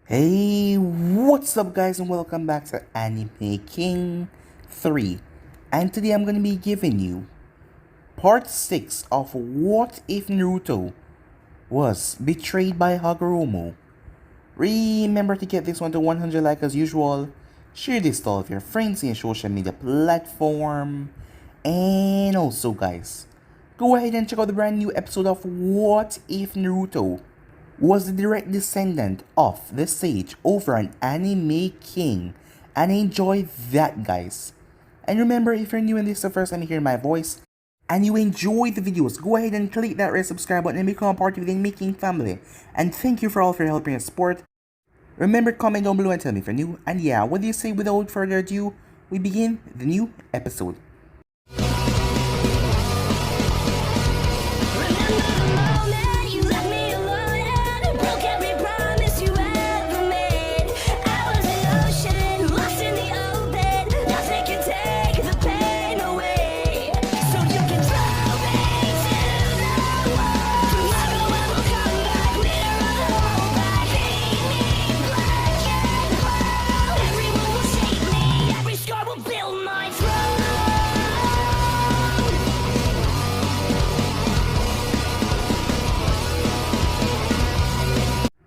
Hey, what's up guys and welcome back to Anime King 3. And today I'm going to be giving you part 6 of What If Naruto Was Betrayed by Hagoromo. Remember to get this one to 100 likes as usual. Share this to all of your friends in your social media platform. And also guys, go ahead and check out the brand new episode of What If Naruto was the direct descendant of the sage over an anime king, and enjoy that guys. And remember, if you're new and this is the first time you hear my voice and you enjoy the videos, go ahead and click that red subscribe button and become a part of the Anime King family. And thank you for all of your help and your support. Remember, comment down below and tell me if you're new. And yeah, what do you say? Without further ado, we begin the new episode.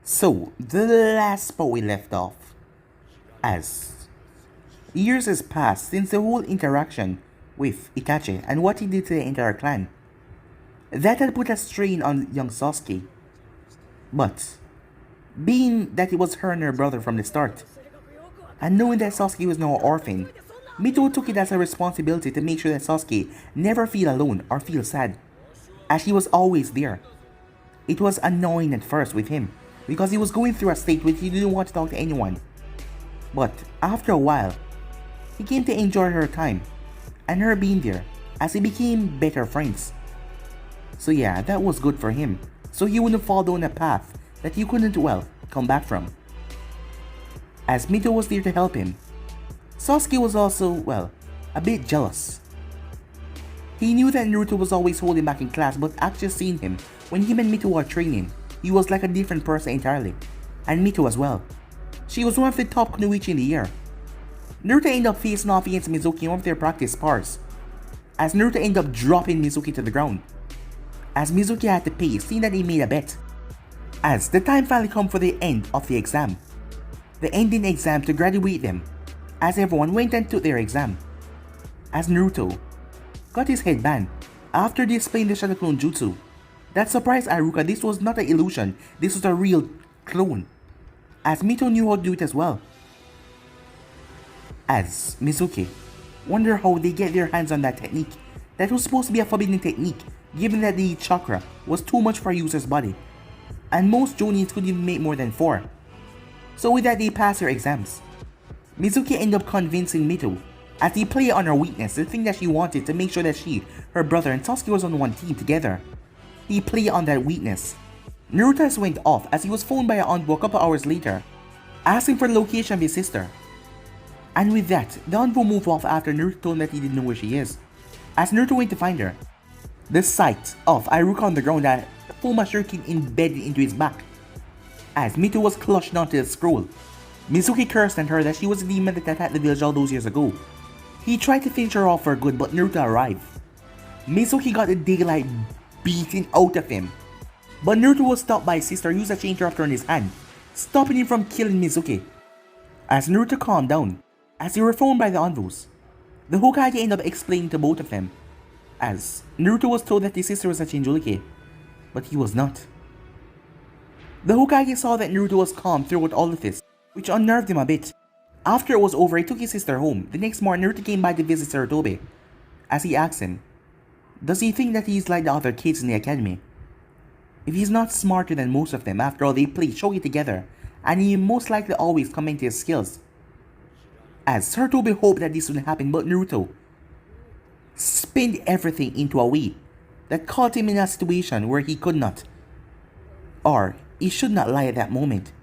So, the last spot we left off, as years has passed since the whole interaction with Itachi and what he did to the entire clan. That had put a strain on young Sasuke. But, being that it was her and her brother from the start, and knowing that Sasuke was now an orphan, Mito took it as a responsibility to make sure that Sasuke never feel alone or feel sad, as he was always there. It was annoying at first with him, because he was going through a state which he didn't want to talk to anyone. But after a while, he came to enjoy her time, and her being there, as they became better friends. So yeah, that was good for him, so he wouldn't fall down a path that he couldn't, well, come back from. As Mito was there to help him, Sasuke was also, well, a bit jealous. He knew that Naruto was always holding back in class, but actually seeing him when him and Mito were training, he was like a different person entirely. And Mito as well. She was one of the top kunoichi in the year. Naruto ended up facing off against Mizuki in one of their practice spars, as Naruto ended up dropping Mizuki to the ground, as Mizuki had to pay, seeing that he made a bet. As the time finally come for the end of the exam, the ending exam to graduate them, as everyone went and took their exam, as Naruto got his head banned after displaying the Shadow Clone Jutsu. That surprised Iruka. This was not an illusion, this was a real clone, as Mito knew how to do it as well. As Mizuki wonder how they get their hands on that technique that was supposed to be a forbidden technique, given that the chakra was too much for a user's body, and most Jonins couldn't even make more than 4. So with that, they passed their exams. Mizuki ended up convincing Mito, as he played on her weakness, the thing that she wanted to make sure that she, her brother and Sasuke was on one team together. He played on that weakness. Naruto went off as he was phoned by an envoy a couple hours later, asking for the location of his sister. And with that, the envoy moved off after Naruto told him that he didn't know where she is. As Naruto went to find her, the sight of Iruka on the ground had full shuriken embedded into his back. As Mito was clutched onto the scroll, Mizuki cursed at her that she was the demon that attacked the village all those years ago. He tried to finish her off for good, but Naruto arrived. Mizuki got the daylight beaten out of him, but Naruto was stopped by his sister who used a chain thruster in his hand, stopping him from killing Mizuki. As Naruto calmed down, as they were phoned by the envoys, the Hokage ended up explaining to both of them, as Naruto was told that his sister was a Jinchuriki, but he was not. The Hokage saw that Naruto was calm throughout all of this, which unnerved him a bit. After it was over, he took his sister home. The next morning, Naruto came by to visit Sarutobi, as he asked him, does he think that he's like the other kids in the academy? If he's not smarter than most of them, after all they play shogi together, and he most likely always comment his skills. As Sarutobi hoped that this wouldn't happen, but Naruto spinned everything into a way that caught him in a situation where he could not, or he should not lie at that moment.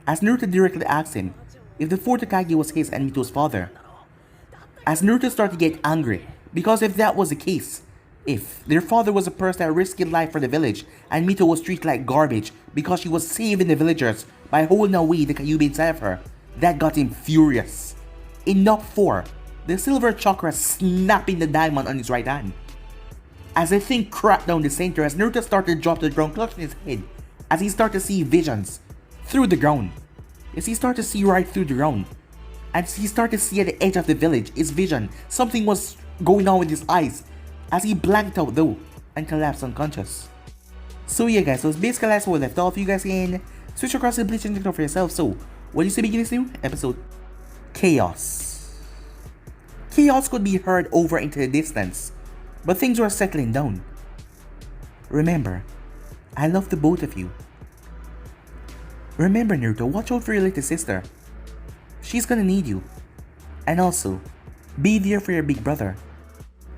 As Naruto directly asked him if the fourth Hokage was his and Mito's father. As Naruto started to get angry, because if that was the case, if their father was a person that risked his life for the village and Mito was treated like garbage because she was saving the villagers by holding away the Kyuubi inside of her. That got him furious. In knock 4, the silver chakra snapping the diamond on his right hand. As the thing cracked down the center, as Naruto started to drop to the ground, clutching his head, as he started to see visions through the ground. As he started to see right through the ground. As he started to see at the edge of the village, his vision, something was going on with his eyes, as he blanked out though, and collapsed unconscious. So yeah guys, so it's basically that's where we left off. You guys can switch across the bleach and check it out for yourself. So, what do you say begin this new episode? Chaos. Chaos could be heard over into the distance, but things were settling down. Remember, I love the both of you. Remember Naruto, watch out for your little sister. She's gonna need you. And also, be there for your big brother.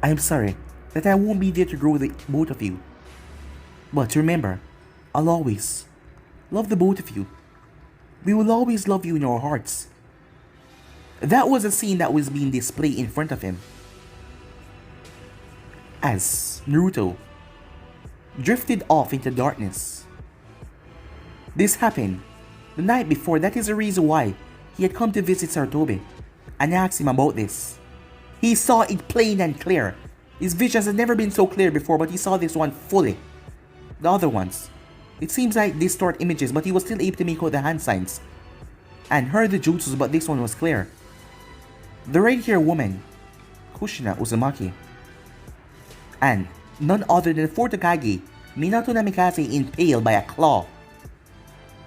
I'm sorry that I won't be there to grow with the both of you. But remember, I'll always love the both of you. We will always love you in our hearts. That was a scene that was being displayed in front of him. As Naruto drifted off into darkness. This happened the night before. That is the reason why he had come to visit Sarutobi and asked him about this. He saw it plain and clear. His visions had never been so clear before, but he saw this one fully. The other ones, it seems like distort images, but he was still able to make out the hand signs and heard the jutsus, but this one was clear. The red-haired woman, Kushina Uzumaki, and none other than the fourth Hokage, Minato Namikaze, impaled by a claw.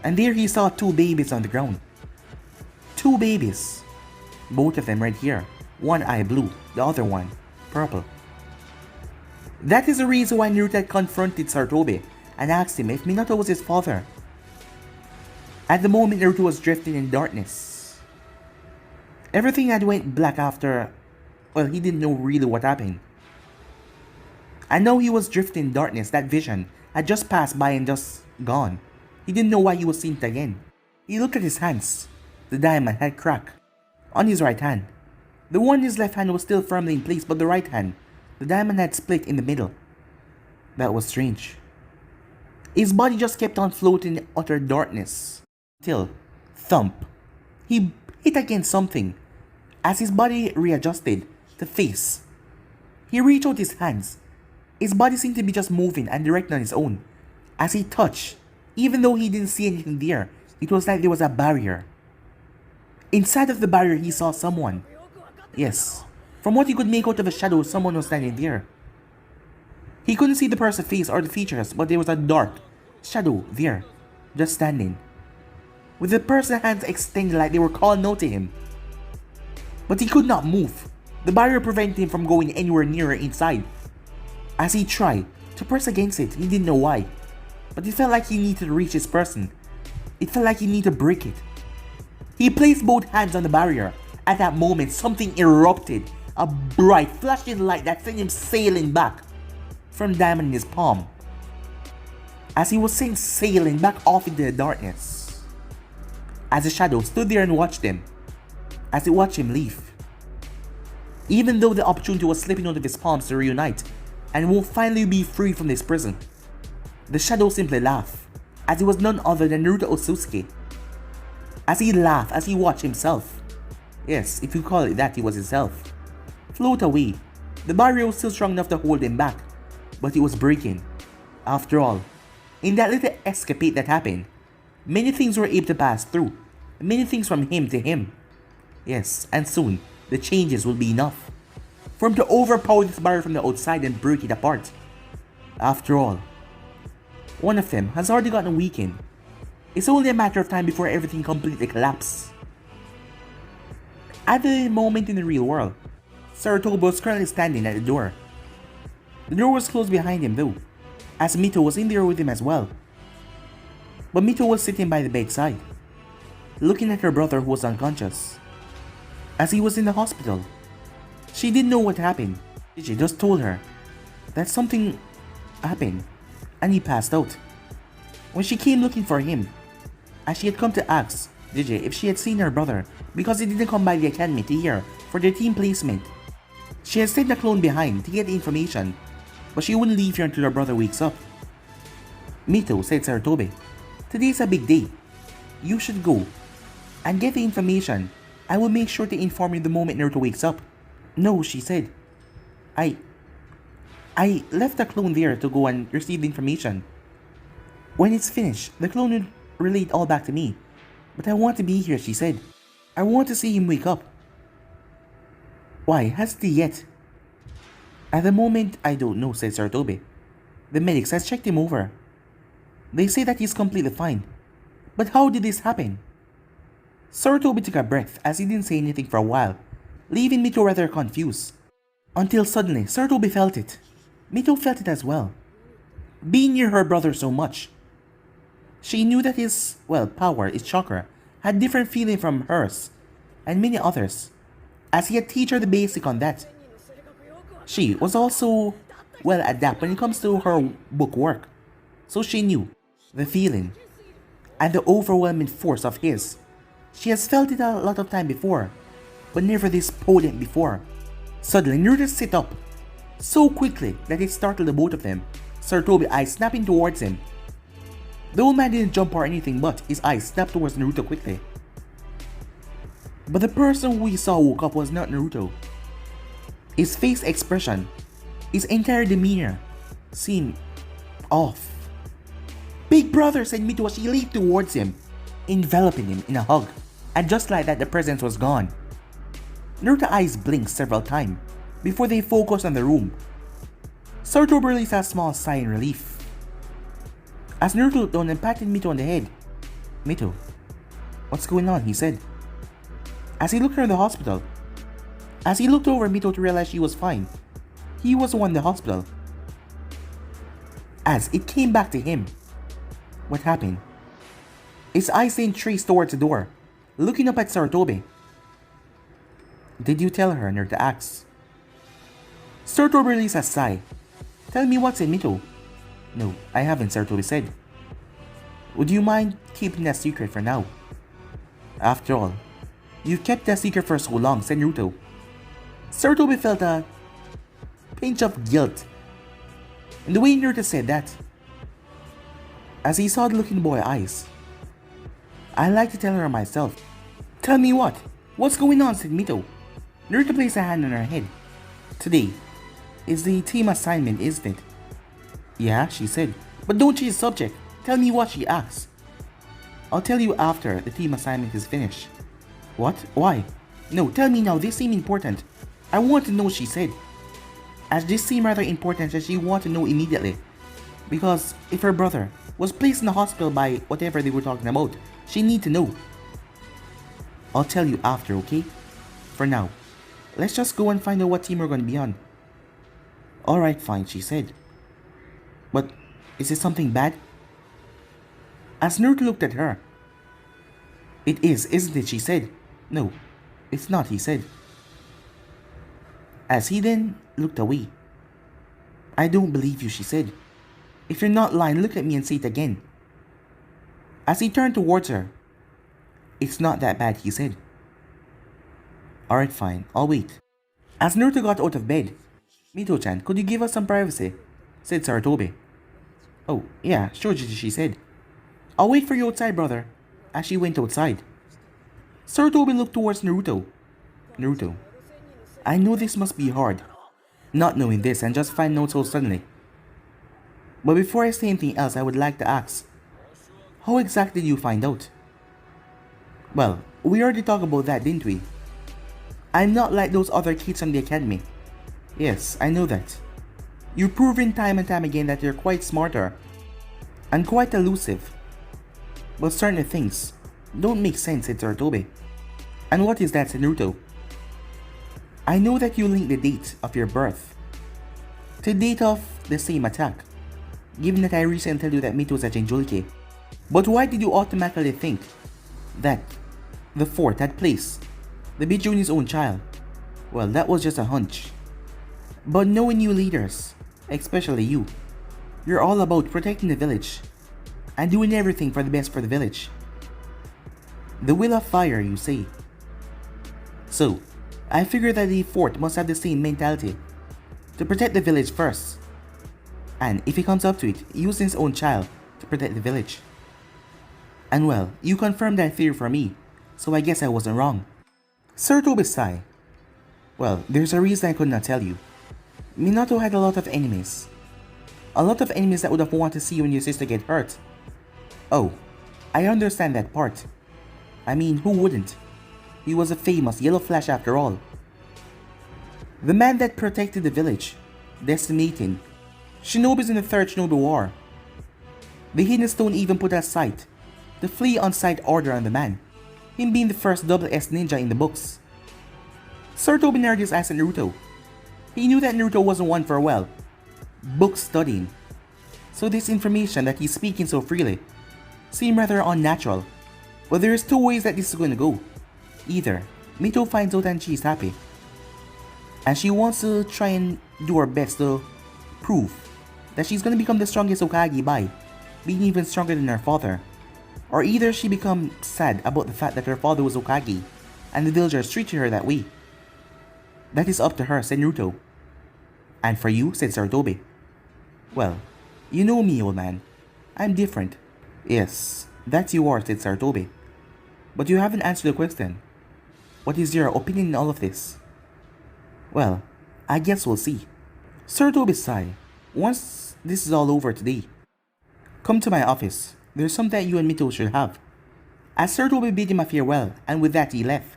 And there he saw 2 babies on the ground. 2 babies. Both of them right here. One eye blue, the other one purple. That is the reason why Naruto had confronted Sarutobi and asked him if Minato was his father. At the moment, Naruto was drifting in darkness. Everything had went black after, well, he didn't know really what happened. And now he was drifting in darkness. That vision had just passed by and just gone. He didn't know why he was seeing it again. He looked at his hands. The diamond had cracked on his right hand. The one in his left hand was still firmly in place, but the right hand, the diamond had split in the middle. That was strange. His body just kept on floating in utter darkness. Till, thump, he hit against something. As his body readjusted to face, he reached out his hands. His body seemed to be just moving and directing on his own. As he touched, even though he didn't see anything there, it was like there was a barrier. Inside of the barrier, he saw someone. Yes, from what he could make out of the shadow, someone was standing there. He couldn't see the person's face or the features, but there was a dark shadow there, just standing, with the person's hands extended like they were calling out to him. But he could not move. The barrier prevented him from going anywhere nearer inside. As he tried to press against it, he didn't know why, but it felt like he needed to reach this person. It felt like he needed to break it. He placed both hands on the barrier. At that moment, something erupted, a bright, flashing light that sent him sailing back from the diamond in his palm. As he was sent sailing back off into the darkness, as the shadow stood there and watched him, as it watched him leave. Even though the opportunity was slipping out of his palms to reunite and will finally be free from this prison, the shadow simply laughed, as it was none other than Naruto Otsutsuki. As he laughed, as he watched himself, yes, if you call it that, he was himself, float away. The barrier was still strong enough to hold him back, but it was breaking. After all, in that little escapade that happened, many things were able to pass through, many things from him to him. Yes, and soon, the changes will be enough for him to overpower this barrier from the outside and break it apart. After all, one of them has already gotten weakened. It's only a matter of time before everything completely collapses. At the moment in the real world, Sarutobi was currently standing at the door. The door was closed behind him though, as Mito was in there with him as well. But Mito was sitting by the bedside, looking at her brother who was unconscious, as he was in the hospital. She didn't know what happened. She just told her that something happened and he passed out. When she came looking for him, as she had come to ask DJ if she had seen her brother because he didn't come by the academy to hear for their team placement. She had sent a clone behind to get the information, but she wouldn't leave here until her brother wakes up. Mito said Sarutobi, "Today's a big day. You should go and get the information. I will make sure to inform you the moment Naruto wakes up. No, she said. I left the clone there to go and receive the information. When it's finished, the clone will relay it all back to me. But I want to be here, she said. I want to see him wake up. Why, hasn't he yet? At the moment, I don't know, said Sarutobi. The medics has checked him over. They say that he's completely fine. But how did this happen? Sarutobi took a breath as he didn't say anything for a while, leaving Mito rather confused. Until suddenly, Sarutobi felt it. Mito felt it as well. Being near her brother so much, she knew that his, power, his chakra, had different feeling from hers and many others, as he had teach her the basic on that. She was also adept when it comes to her book work, so she knew the feeling and the overwhelming force of his. She has felt it a lot of time before, but never this potent before. Suddenly, Naruto sit up so quickly that it startled the both of them, Sarutobi's eyes snapping towards him. The old man didn't jump or anything, but his eyes snapped towards Naruto quickly. But the person who he saw woke up was not Naruto. His face expression, his entire demeanor, seemed off. Big brother, said Mito as she leaped towards him, enveloping him in a hug. And just like that, the presence was gone. Naruto's eyes blinked several times before they focused on the room. Sarutobi released a small sigh in relief as Naruto looked down and patted Mito on the head. Mito, what's going on? He said, as he looked around the hospital. As he looked over Mito to realize she was fine, he was the one in the hospital. As it came back to him, what happened? His eyes then traced towards the door, looking up at Sarutobi. Did you tell her? Naruto asked. Sarutobi released a sigh. Tell me what's in Mito. No, I haven't, Sarutobi said. Would you mind keeping that secret for now? After all, you've kept that secret for so long, said Naruto. Sarutobi felt a pinch of guilt in the way Naruto said that, as he saw the look in the boy's eyes. I'd like to tell her myself. Tell me what? What's going on? Said Mito. Naruto placed a hand on her head. Today is the team assignment, isn't it? Yeah, she said. But don't change the subject. Tell me what, she asked. I'll tell you after the team assignment is finished. What? Why? No, tell me now. This seems important. I want to know, she said. As this seemed rather important and she wanted to know immediately. Because if her brother was placed in the hospital by whatever they were talking about, she need to know. I'll tell you after, okay? For now, let's just go and find out what team we're going to be on. Alright, fine, she said. But is it something bad? As Naruto looked at her. It is, isn't it? She said. No, it's not, he said. As he then looked away. I don't believe you, she said. If you're not lying, look at me and say it again. As he turned towards her. It's not that bad, he said. Alright, fine, I'll wait. As Naruto got out of bed. Mito-chan, could you give us some privacy? Said Sarutobi. Oh, yeah, sure, she said. I'll wait for you outside, brother. As she went outside. Sarutobi looked towards Naruto. Naruto, I know this must be hard, not knowing this and just finding out so suddenly. But before I say anything else, I would like to ask, how exactly did you find out? Well, we already talked about that, didn't we? I'm not like those other kids from the academy. Yes, I know that. You've proven time and time again that you're quite smarter and quite elusive. But certain things don't make sense, said Sarutobi. And what is that, said Naruto? I know that you link the date of your birth to the date of the same attack, given that I recently told you that Mito was a Jinchuriki. But why did you automatically think that the fourth had placed the Bijuni's own child? Well, that was just a hunch. But knowing you leaders, especially you, you're all about protecting the village and doing everything for the best for the village. The will of fire, you say. So, I figure that the fourth must have the same mentality, to protect the village first, and if he comes up to it, using his own child to protect the village. And well, you confirmed that theory for me, so I guess I wasn't wrong. Sarutobi sighed. Well, there's a reason I could not tell you. Minato had a lot of enemies. A lot of enemies that would have wanted to see you and your sister get hurt. Oh, I understand that part. I mean, who wouldn't? He was a famous Yellow Flash after all. The man that protected the village, decimating Shinobis in the Third Shinobi War. The Hidden Stone even put a sight, the flea on sight order on the man, him being the first double S ninja in the books. Sarutobi narrowed his eyes at Naruto. He knew that Naruto wasn't one for, well, book studying. So this information that he's speaking so freely seemed rather unnatural. But there is two ways that this is going to go. Either Mito finds out and she's happy, and she wants to try and do her best to prove that she's going to become the strongest Hokage by being even stronger than her father. Or either she becomes sad about the fact that her father was Hokage and the villagers treated her that way. That is up to her, said Naruto. And for you, said Sarutobi. Well, you know me, old man. I'm different. Yes, that you are, said Sarutobi. But you haven't answered the question. What is your opinion in all of this? Well, I guess we'll see. Sarutobi sighed. Once this is all over today, come to my office. There's something that you and Mito should have. As Sarutobi bid him a farewell, and with that he left.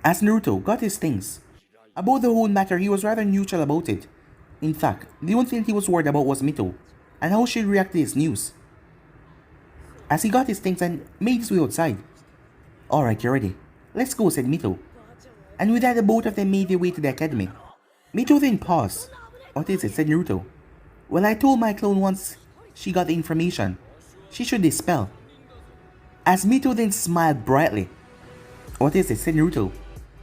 As Naruto got his things, about the whole matter he was rather neutral about it. In fact, the only thing he was worried about was Mito, and how she'd react to his news. As he got his things and made his way outside. Alright, you're ready. Let's go, said Mito. And with that the both of them made their way to the academy. Mito then paused. What is it, said Naruto. Well, I told my clone once she got the information, she should dispel. As Mito then smiled brightly. What is it, said Naruto.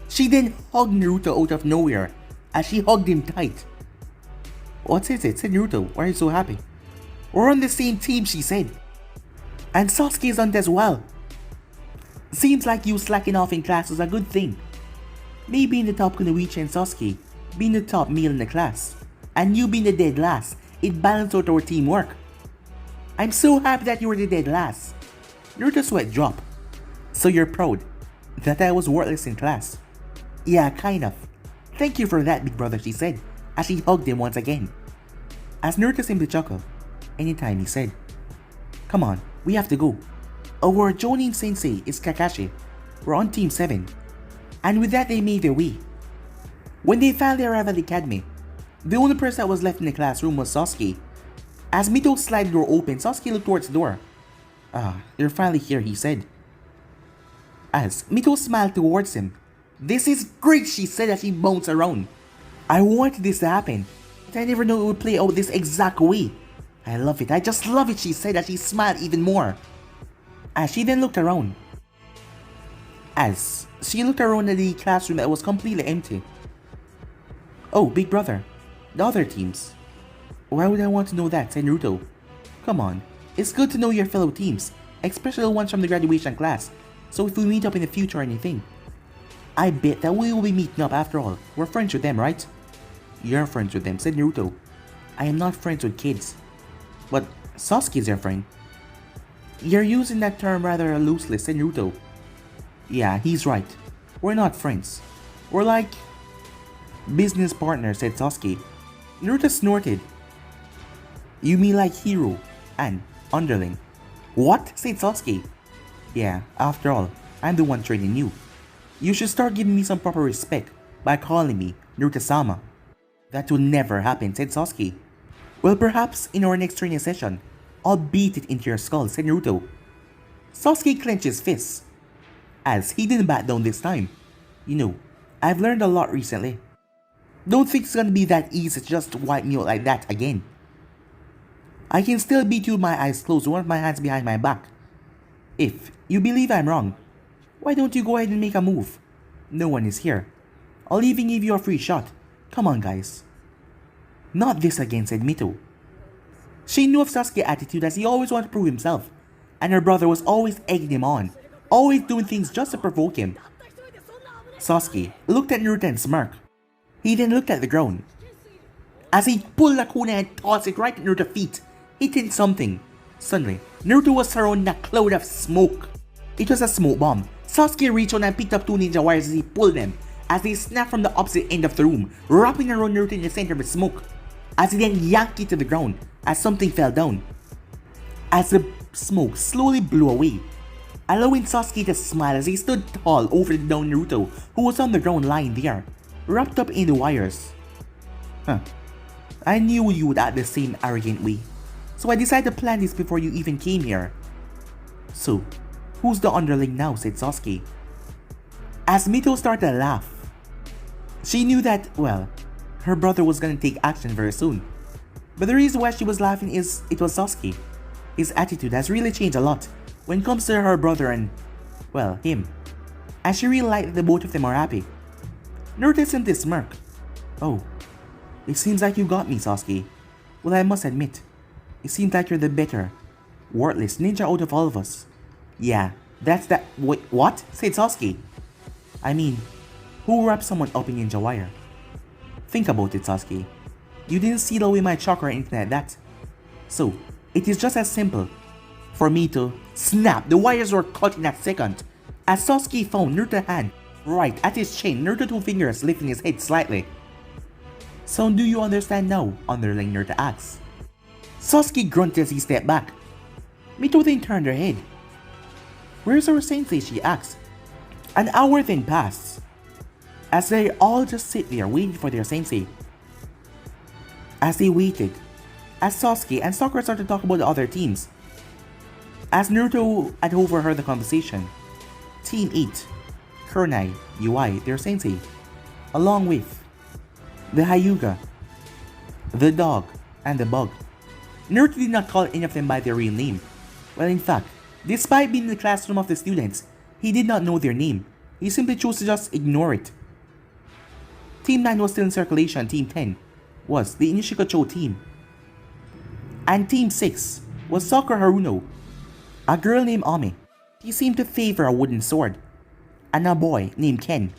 She then hugged Naruto out of nowhere, as she hugged him tight. What is it, said Naruto. Why are you so happy? We're on the same team, she said. And Sasuke is on it as well. Seems like you slacking off in class was a good thing. Me being the top Kunoichi and Sasuke being the top male in the class, and you being the dead last, it balanced out our teamwork. I'm so happy that you were the dead last. Naruto's sweat dropped. So you're proud that I was worthless in class? Yeah, kind of. Thank you for that, big brother, she said, as she hugged him once again. As Naruto simply chuckled, anytime, he said. Come on, we have to go. Our Jonin sensei is Kakashi. We're on team 7. And with that they made their way. When they finally arrived at the academy, the only person that was left in the classroom was Sasuke. As Mito's sliding door opened, Sasuke looked towards the door. Ah, you're finally here, he said. As Mito smiled towards him. This is great, she said as she bounced around. I wanted this to happen, but I never knew it would play out this exact way. I love it, I just love it, she said as she smiled even more. As she then looked around. As she looked around at the classroom that was completely empty. Oh, big brother, the other teams. Why would I want to know that, said Naruto. Come on, it's good to know your fellow teams, especially the ones from the graduation class, so if we meet up in the future or anything. I bet that we will be meeting up after all. We're friends with them, right? You're friends with them, said Naruto. I am not friends with kids. But Sasuke's your friend. You're using that term rather loosely, said Naruto. Yeah, he's right. We're not friends. We're like business partners, said Sasuke. Naruto snorted. You mean like hero and underling? What? Said Sasuke. Yeah, after all, I'm the one training you. You should start giving me some proper respect by calling me Naruto-sama. That will never happen, said Sasuke. Well, perhaps in our next training session, I'll beat it into your skull, said Naruto. Sasuke clenched his fists, as he didn't back down this time. You know, I've learned a lot recently. Don't think it's gonna be that easy to just wipe me out like that again. I can still beat you with my eyes closed with one of my hands behind my back. If you believe I'm wrong, why don't you go ahead and make a move? No one is here. I'll even give you a free shot. Come on, guys. Not this again, said Mito. She knew of Sasuke's attitude as he always wanted to prove himself, and her brother was always egging him on, always doing things just to provoke him. Sasuke looked at Naruto and smirked. He then looked at the ground. As he pulled a kunai and tossed it right at Naruto's feet, hitting something. Suddenly, Naruto was surrounded in a cloud of smoke. It was a smoke bomb. Sasuke reached out and picked up 2 ninja wires as he pulled them, as they snapped from the opposite end of the room, wrapping around Naruto in the center of the smoke, as he then yanked it to the ground as something fell down. As the smoke slowly blew away, allowing Sasuke to smile as he stood tall over the down Naruto, who was on the ground lying there, wrapped up in the wires. I knew you would act the same arrogant way, so I decided to plan this before you even came here. So, who's the underling now? Said Sasuke. As Mito started to laugh. She knew that, well, her brother was gonna take action very soon. But the reason why she was laughing is it was Sasuke. His attitude has really changed a lot when it comes to her brother and, well, him. And she really liked that the both of them are happy. Naruto sent this smirk. Oh, it seems like you got me, Sasuke. Well, I must admit, it seems like you're the better, worthless ninja out of all of us. Yeah, that's that. Wait, what? Said Sasuke. I mean, who wrapped someone up in ninja wire? Think about it, Sasuke. You didn't seal away my chakra or anything like that. So, it is just as simple for me to snap. The wires were cut in a second. As Sasuke found Naruto's hand right at his chin, Naruto 2 fingers lifting his head slightly. So do you understand now? Underling Naruto asked. Sasuke grunted as he stepped back. Mito then turned her head. Where's our sensei? She asked. An hour then passed, as they all just sit there waiting for their sensei. As they waited, as Sasuke and Sakura started to talk about the other teams, as Naruto had overheard the conversation, Team 8, Kurenai, UI, their sensei, along with the Hyuga, the dog, and the bug. Naruto did not call any of them by their real name. Well, in fact, despite being in the classroom of the students, he did not know their name. He simply chose to just ignore it. Team 9 was still in circulation. Team 10 was the Inishikacho team. And Team 6 was Sakura Haruno, a girl named Ami. She seemed to favor a wooden sword. And a boy named Ken,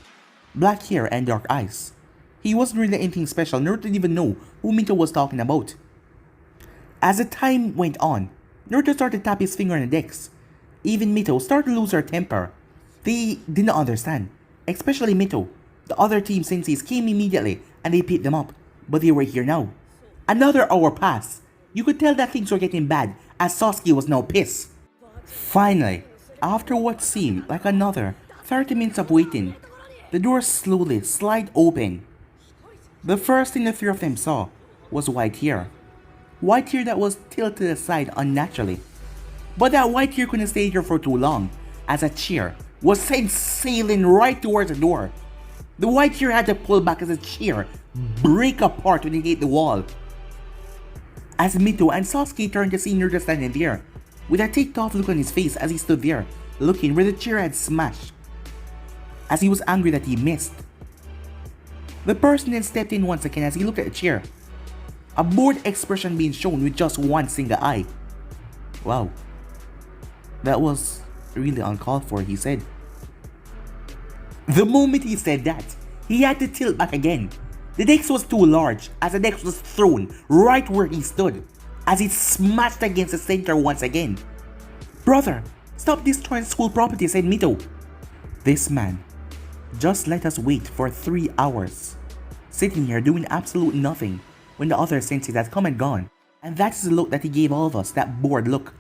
black hair and dark eyes. He wasn't really anything special. Naruto didn't even know who Mito was talking about. As the time went on, Naruto started to tap his finger on the decks. Even Mito started to lose her temper. They did not understand, especially Mito. The other team senseis came immediately and they picked them up, but they were here now. Another hour passed. You could tell that things were getting bad as Sasuke was now pissed. Finally, after what seemed like another 30 minutes of waiting, the door slowly slid open. The first thing the three of them saw was white hair. White hair that was tilted to the side unnaturally. But that white hair couldn't stay here for too long, as a chair was sent sailing right towards the door. The white hair had to pull back as the chair break apart when it hit the wall. As Mito and Sasuke turned to see Naruto standing there, with a ticked off look on his face as he stood there, looking where the chair had smashed, as he was angry that he missed. The person then stepped in once again as he looked at the chair, a bored expression being shown with just one single eye. Wow, that was really uncalled for, he said. The moment he said that, he had to tilt back again. The desk was too large as the desk was thrown right where he stood, as it smashed against the center once again. Brother, stop destroying school property, said Mito. This man just let us wait for 3 hours, sitting here doing absolute nothing when the other senseis had come and gone. And that is the look that he gave all of us, that bored look.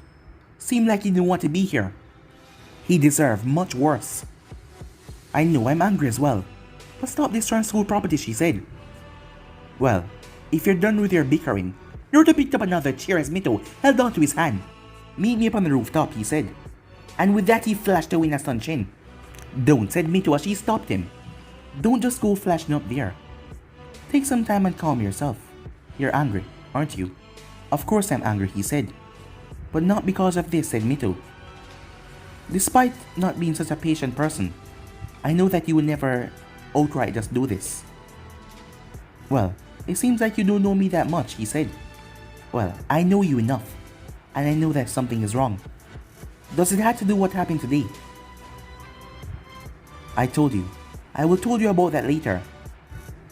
Seemed like he didn't want to be here. He deserved much worse. I know I'm angry as well, but stop destroying school property, she said. Well, if you're done with your bickering, Naruto picked up another chair as Mito held on to his hand. Meet me up on the rooftop, he said. And with that he flashed away in a Sun-Shin. Don't, said Mito as she stopped him. Don't just go flashing up there. Take some time and calm yourself. You're angry, aren't you? Of course I'm angry, he said. But not because of this, said Mito. Despite not being such a patient person, I know that you would never outright just do this. Well, it seems like you don't know me that much, he said. Well, I know you enough, and I know that something is wrong. Does it have to do what happened today? I told you. I will tell you about that later.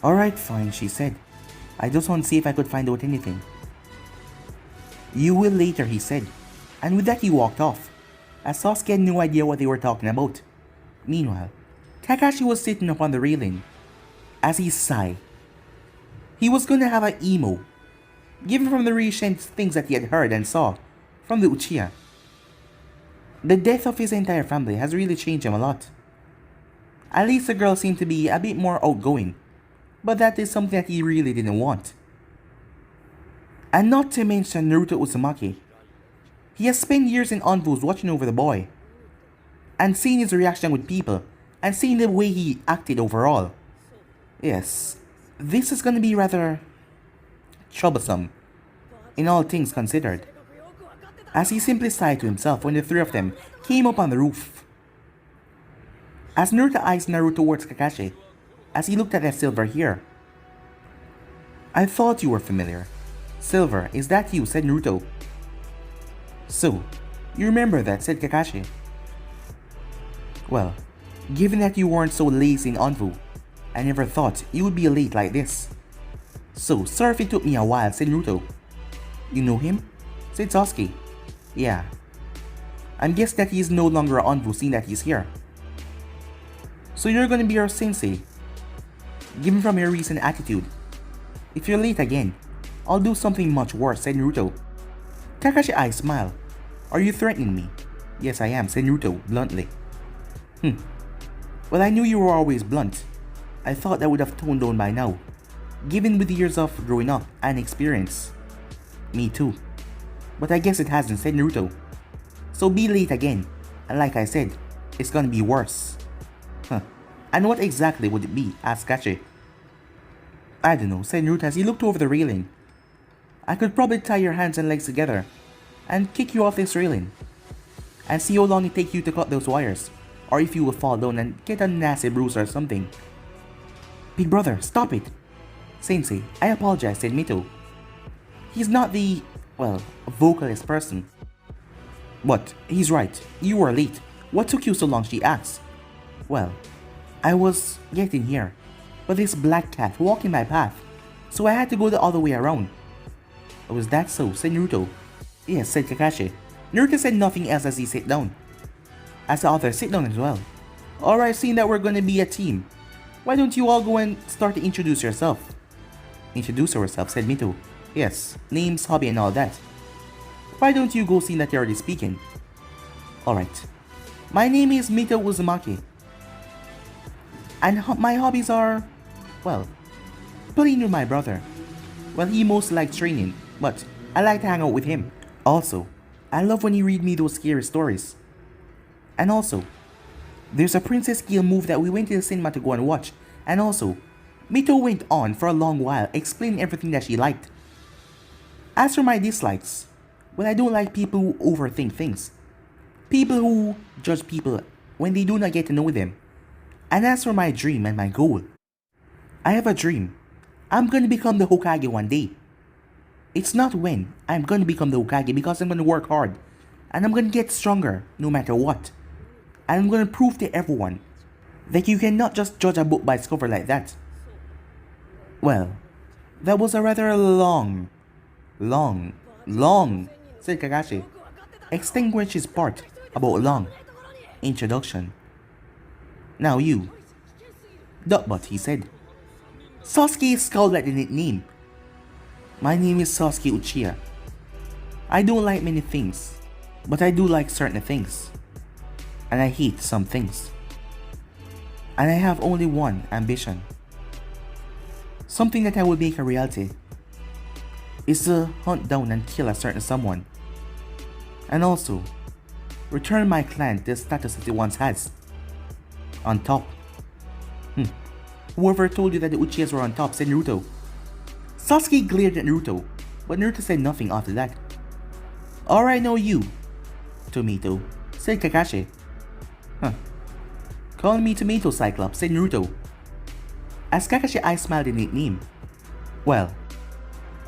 Alright, fine, she said. I just want to see if I could find out anything. You will later, he said. And with that he walked off, as Sasuke had no idea what they were talking about. Meanwhile, Kakashi was sitting up on the railing, as he sighed. He was gonna have an emo, given from the recent things that he had heard and saw from the Uchiha. The death of his entire family has really changed him a lot. At least the girl seemed to be a bit more outgoing, but that is something that he really didn't want. And not to mention Naruto Uzumaki. He has spent years in Anvus watching over the boy, and seeing his reaction with people, and seeing the way he acted overall. Yes, this is gonna be rather troublesome, in all things considered. As he simply sighed to himself when the three of them came up on the roof. As Naruto eyes Naruto towards Kakashi, as he looked at that silver hair. I thought you were familiar. Silver, is that you? Said Naruto. So, you remember that? Said Kakashi. Well, given that you weren't so lazy in Anvu, I never thought you would be late like this. So, sorry if it took me a while, said Naruto. You know him? Said Sasuke. Yeah. I'm guessing that he is no longer Anvu seeing that he's here. So you're gonna be our sensei. Given from your recent attitude. If you're late again, I'll do something much worse, said Naruto. Kakashi's eyes smiled. Are you threatening me? Yes, I am, said Naruto bluntly. Well, I knew you were always blunt. I thought that would have toned down by now, given with the years of growing up and experience. Me too. But I guess it hasn't, said Naruto. So be late again, and like I said, it's gonna be worse. And what exactly would it be? Asked Kakashi. I don't know, said Naruto as he looked over the railing. I could probably tie your hands and legs together and kick you off this railing and see how long it takes you to cut those wires, or if you will fall down and get a nasty bruise or something. Big brother, stop it. Sensei, I apologize, said Mito. He's not the, well, vocalist person. But he's right, you were late. What took you so long? She asked. Well, I was getting here, but this black cat walked in my path, so I had to go the other way around. Was that so? Said Naruto. Yes, said Kakashi. Naruto said nothing else as he sat down. As the others sit down as well. Alright, seeing that we're gonna be a team, why don't you all go and start to introduce yourself? Introduce yourself, said Mito. Yes, names, hobby and all that. Why don't you go seeing that you're already speaking? Alright. My name is Mito Uzumaki. And my hobbies are, well, playing with my brother. Well, he most likes training, but I like to hang out with him. Also, I love when he read me those scary stories. And also, there's a Princess Gale move that we went to the cinema to go and watch. And also, Mito went on for a long while explaining everything that she liked. As for my dislikes, well, I don't like people who overthink things. People who judge people when they do not get to know them. And as for my dream and my goal, I have a dream. I'm gonna become the Hokage one day. It's not when I'm gonna become the Hokage, because I'm gonna work hard. And I'm gonna get stronger no matter what. And I'm gonna prove to everyone that you cannot just judge a book by its cover like that. Well, that was a rather long, said Kakashi. Extinguish his part about long. Introduction. Now you. Duckbutt, he said. Sasuke scowled at the nickname. My name is Sasuke Uchiha. I don't like many things, but I do like certain things. And I hate some things. And I have only one ambition. Something that I will make a reality is to hunt down and kill a certain someone. And also, return my clan to the status that it once has. On top. Whoever told you that the Uchihas were on top, said Naruto. Sasuke glared at Naruto, but Naruto said nothing after that. Alright, now you, Tomato, said Kakashi. Call me Tomato Cyclops, said Naruto. As Kakashi's eyes smiled at the nickname. Well,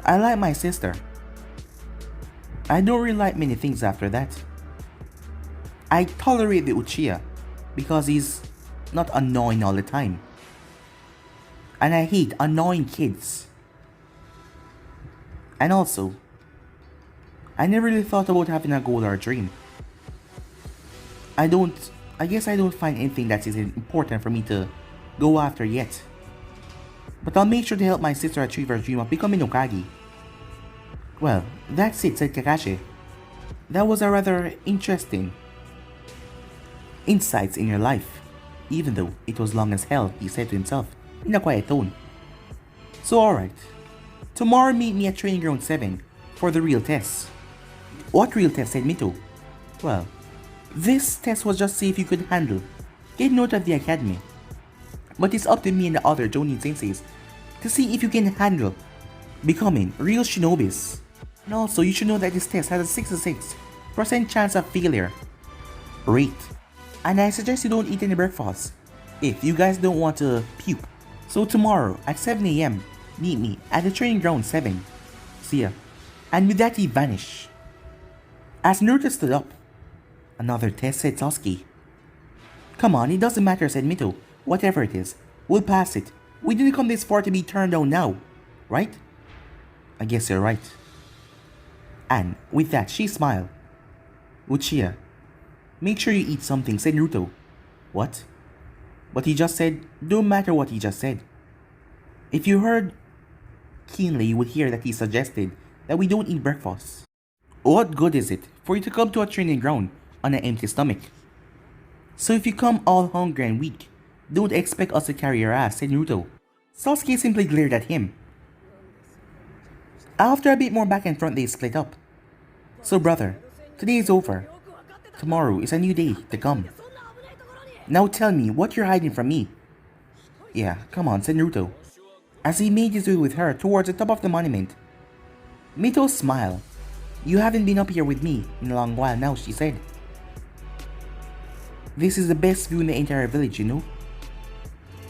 I like my sister. I don't really like many things after that. I tolerate the Uchiha because he's not annoying all the time. And I hate annoying kids. And also, I never really thought about having a goal or a dream. I guess I don't find anything that is important for me to go after yet. But I'll make sure to help my sister achieve her dream of becoming Hokage. Well, that's it, said Kakashi. That was a rather interesting insights in your life, even though it was long as hell, he said to himself, in a quiet tone. So alright, tomorrow meet me at Training Ground 7 for the real test. What real test, said Mito? Well, this test was just to see if you could handle get note of the academy. But it's up to me and the other Jonin senseis to see if you can handle becoming real shinobis. And also, you should know that this test has a 66% chance of failure rate. And I suggest you don't eat any breakfast if you guys don't want to puke. So tomorrow at 7 AM, meet me at the Training Ground 7. See ya. And with that he vanished. As Naruto stood up, another test, said Sasuke. Come on, it doesn't matter, said Mito. Whatever it is, we'll pass it. We didn't come this far to be turned down now, right? I guess you're right. And with that, she smiled. Uchiha, make sure you eat something, said Naruto. What? What he just said, don't matter what he just said. If you heard keenly, you would hear that he suggested that we don't eat breakfast. What good is it for you to come to a training ground on an empty stomach? So if you come all hungry and weak, don't expect us to carry your ass, said Naruto. Sasuke simply glared at him. After a bit more back and front, they split up. So brother, today is over. Tomorrow is a new day to come. Now tell me what you're hiding from me. Yeah, come on, said Naruto, as he made his way with her towards the top of the monument. Mito smiled. You haven't been up here with me in a long while now, she said. This is the best view in the entire village, you know?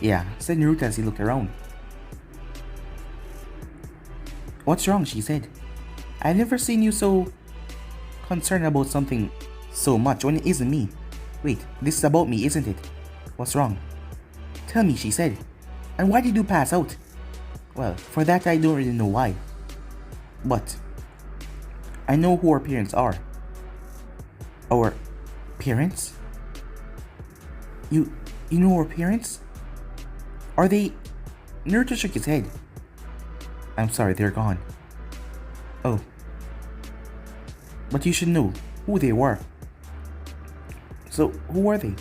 Yeah, said Naruto as he looked around. What's wrong, she said. I've never seen you so concerned about something so much when it isn't me. Wait, this is about me, isn't it? What's wrong? Tell me, she said. And why did you pass out? Well, for that I don't really know why. But I know who our parents are. Our parents? You know our parents? Are they... Naruto shook his head. I'm sorry, they're gone. Oh. But you should know who they were. So, who are they?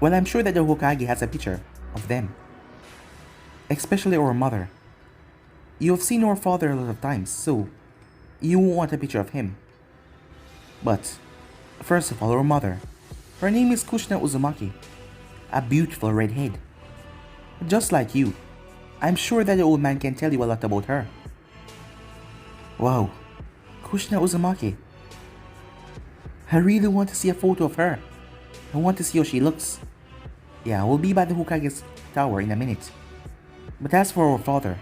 Well, I'm sure that the Hokage has a picture of them. Especially our mother. You have seen our father a lot of times, so you won't want a picture of him. But, first of all, our mother. Her name is Kushina Uzumaki. A beautiful redhead. Just like you. I'm sure that the old man can tell you a lot about her. Wow. Kushina Uzumaki. I really want to see a photo of her. I want to see how she looks. Yeah, we'll be by the Hokage's tower in a minute. But as for our father,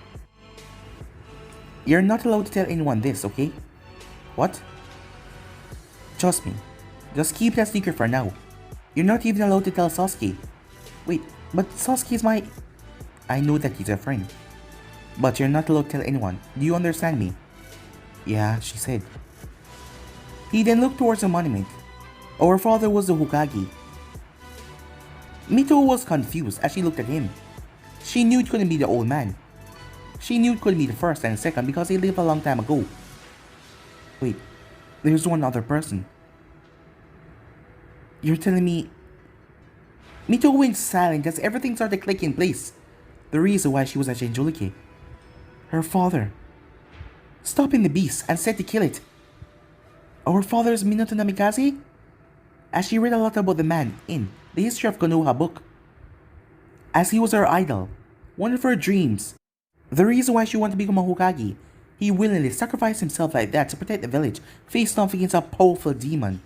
you're not allowed to tell anyone this, okay? What? Trust me. Just keep that secret for now. You're not even allowed to tell Sasuke. Wait, but Sasuke is my... I know that he's a friend. But you're not allowed to tell anyone. Do you understand me? Yeah, she said. He then looked towards the monument. Our father was the Hokage. Mito was confused as she looked at him. She knew it couldn't be the old man. She knew it couldn't be the first and second because he lived a long time ago. Wait, there's one other person. You're telling me... Mito went silent as everything started to click in place. The reason why she was at Jinchuriki. Her father. Stopping the beast and set to kill it. Our father's Minato Namikaze? As she read a lot about the man in the History of Konoha book. As he was her idol, one of her dreams. The reason why she wanted to become a Hokage. He willingly sacrificed himself like that to protect the village, faced off against a powerful demon.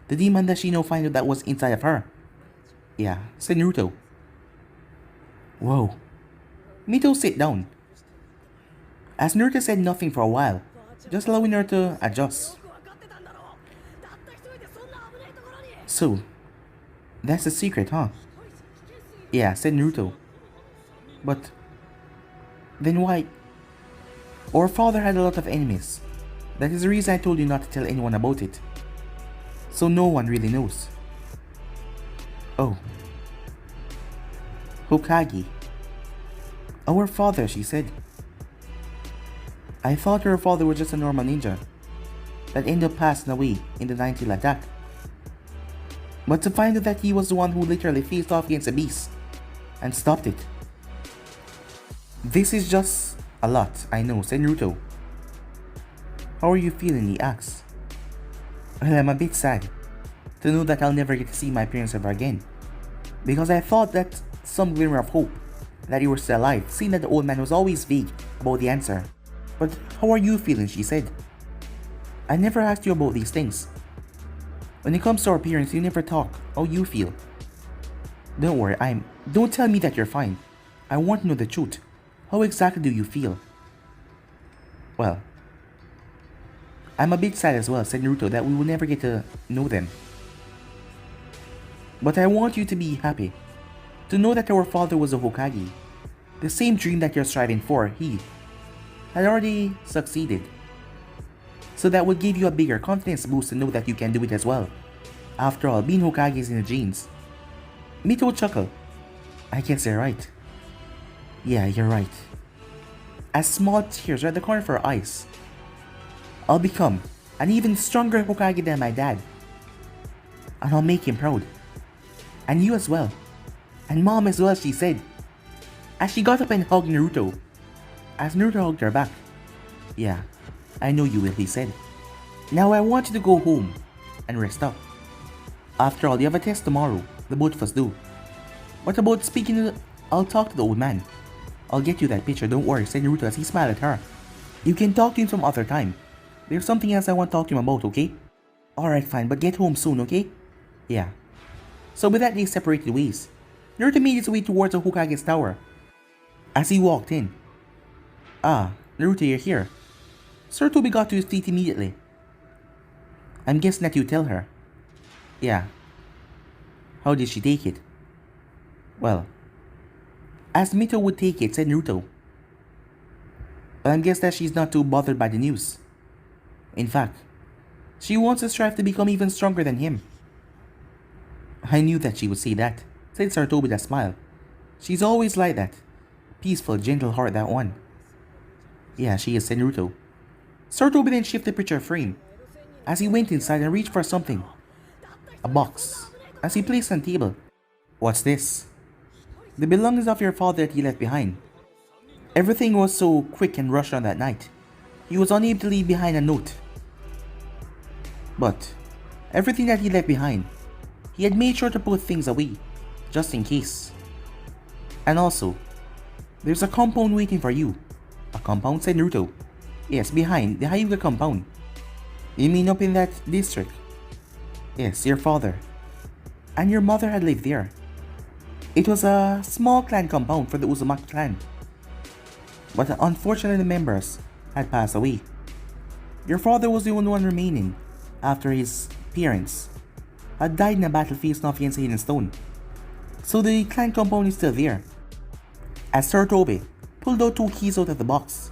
The demon that she now found out that was inside of her. Yeah, said Naruto. Whoa. Mito sit down. As Naruto said nothing for a while, just allowing her to adjust. So, that's the secret, huh? Yeah, said Naruto. But, then why? Our father had a lot of enemies. That is the reason I told you not to tell anyone about it. So no one really knows. Oh. Hokage. Our father, she said. I thought her father was just a normal ninja that ended up passing away in the 90th attack. But to find out that he was the one who literally faced off against a beast and stopped it. This is just a lot, I know, said Naruto. How are you feeling, he asks. Well, I'm a bit sad to know that I'll never get to see my parents ever again. Because I thought that some glimmer of hope that you were still alive, seeing that the old man was always vague about the answer. But how are you feeling, she said. I never asked you about these things. When it comes to our parents, you never talk how you feel. Don't worry, don't tell me that you're fine. I want to know the truth. How exactly do you feel? Well, I'm a bit sad as well, said Naruto, that we will never get to know them. But I want you to be happy. To know that our father was a Hokage. The same dream that you're striving for, he had already succeeded. So that would give you a bigger confidence boost to know that you can do it as well. After all, being Hokage is in the genes. Mito chuckled. I guess you're right. Yeah, you're right. As small tears were at the corner of her eyes. I'll become an even stronger Hokage than my dad. And I'll make him proud. And you as well. And mom as well, she said. As she got up and hugged Naruto. As Naruto hugged her back. Yeah, I know you will, he said. Now I want you to go home and rest up. After all, you have a test tomorrow. The both of us do. What about speaking to I'll talk to the old man. I'll get you that picture, don't worry, said Naruto as he smiled at her. You can talk to him some other time. There's something else I want to talk to him about, okay? Alright, fine, but get home soon, okay? Yeah. So with that, they separated ways. Naruto made his way towards the Hokage's tower. As he walked in. Ah, Naruto, you're here. Sir Toby got to his feet immediately. I'm guessing that you tell her. Yeah. How did she take it? Well, as Mito would take it, said Naruto. But I'm guessing that she's not too bothered by the news. In fact, she wants to strive to become even stronger than him. I knew that she would say that, said Sarto with a smile. She's always like that. Peaceful, gentle heart, that one. Yeah, she is, said Naruto. Sartobi then shifted the picture frame as he went inside and reached for something. A box, as he placed on the table. What's this? The belongings of your father that he left behind. Everything was so quick and rushed on that night. He was unable to leave behind a note. But everything that he left behind, he had made sure to put things away, just in case. And also, there's a compound waiting for you. A compound, said Naruto. Yes, behind the Hyuga compound. You mean up in that district? Yes, your father and your mother had lived there. It was a small clan compound for the Uzumaki clan. But unfortunately the members had passed away. Your father was the only one remaining after his parents had died in a battle facing off against a hidden stone. So the clan compound is still there. As Sir Toby pulled out 2 keys out of the box,